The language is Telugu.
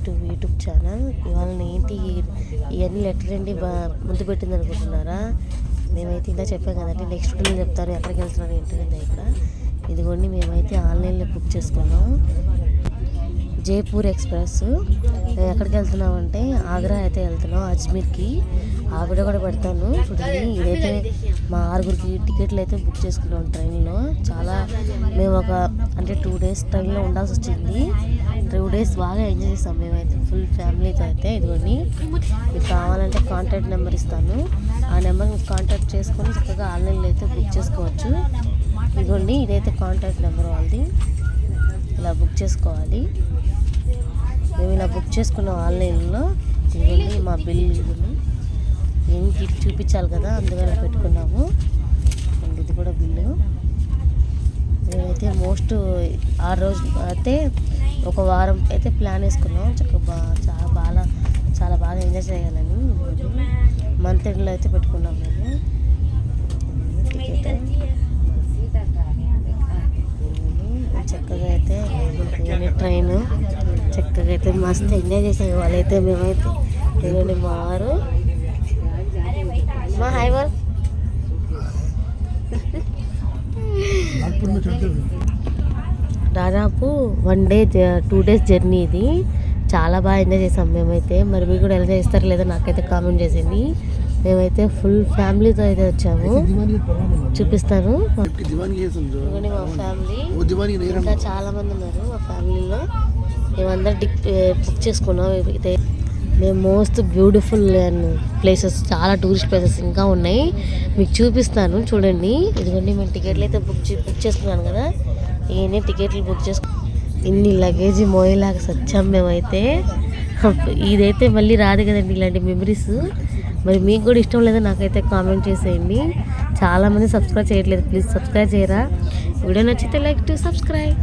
To YouTube channel. ఇవాళ ఏంటి ఇవన్నీ లెటర్ ఏంటి ముందు పెట్టింది అనుకుంటున్నారా? మేమైతే ఇలా చెప్పాం కదండి, నెక్స్ట్ వీడియోలో చెప్తాను ఎక్కడికి వెళ్తున్నాను ఏంటంటే. ఇక్కడ ఇదిగోండి మేమైతే ఆన్లైన్లో బుక్ చేసుకున్నాం జైపూర్ ఎక్స్ప్రెస్. ఎక్కడికి వెళ్తున్నామంటే ఆగ్రా అయితే వెళ్తున్నాం, అజ్మీర్కి. ఆ వీడియో కూడా పెడతాను చూడండి. ఇదైతే మా 6గురికి టికెట్లు అయితే బుక్ చేసుకున్నాం ట్రైన్లో. చాలా మేము అంటే 2 days ట్రైన్లో ఉండాల్సి వచ్చింది. 2 days బాగా ఎంజాయ్ చేస్తాం మేమైతే ఫుల్ ఫ్యామిలీతో అయితే. ఇదిగోండి మీకు కావాలంటే కాంటాక్ట్ నెంబర్ ఇస్తాను, ఆ నెంబర్ కాంటాక్ట్ చేసుకొని చక్కగా ఆన్లైన్లో అయితే బుక్ చేసుకోవచ్చు. ఇదిగోండి ఇదైతే కాంటాక్ట్ నెంబర్ వాళ్ళది, ఇలా బుక్ చేసుకోవాలి. మేము ఇలా బుక్ చేసుకున్నాం ఆన్లైన్లో. ఇదిగోండి మా బిల్లు ఏంటి చూపించాలి కదా, అందుకని పెట్టుకున్నాము. అండ్ ఇది కూడా బిల్లు. మేమైతే మోస్ట్ 6 రోజులు అయితే 1 వారం అయితే ప్లాన్ వేసుకున్నాం. చక్కగా చాలా బాగా ఎంజాయ్ చేయాలని మంత్ ఎండ్లో అయితే పెట్టుకున్నాం మేము టికెట్. చక్కగా అయితే ట్రైన్ చక్కగా అయితే మస్తు ఎంజాయ్ చేసాం వాళ్ళైతే. మేమైతే ఇదిగోండి మా వారు మా హైవర్ దాదాపు 1 day 2 days జర్నీ. ఇది చాలా బాగా ఎంజాయ్ చేసాం మేమైతే. మరి మీరు కూడా ఎంజాయ్ చేస్తారో లేదో నాకైతే కామెంట్ చేసింది. మేమైతే ఫుల్ ఫ్యామిలీతో అయితే వచ్చాము, చూపిస్తాను. మా ఫ్యామిలీ ఇంకా చాలా మంది ఉన్నారు మా ఫ్యామిలీలో. మేమందరం బుక్ చేసుకున్నాం. అయితే మేము మోస్ట్ బ్యూటిఫుల్ ప్లేసెస్, చాలా టూరిస్ట్ ప్లేసెస్ ఇంకా ఉన్నాయి, మీకు చూపిస్తాను చూడండి. ఇదిగోండి మేము టికెట్లు అయితే బుక్ చేసుకున్నాను కదా, ఈయనే టికెట్లు బుక్ చేసుకు ఇన్ని లగేజ్ మోయేలాగా వచ్చాం మేమైతే. ఇదైతే మళ్ళీ రాదు కదండి ఇలాంటి మెమరీస్. మరి మీకు కూడా ఇష్టం లేదో నాకైతే కామెంట్ చేసేయండి. చాలామంది సబ్స్క్రైబ్ చేయట్లేదు, ప్లీజ్ సబ్స్క్రైబ్ చేయరా. వీడియో నచ్చితే లైక్ టు సబ్స్క్రైబ్.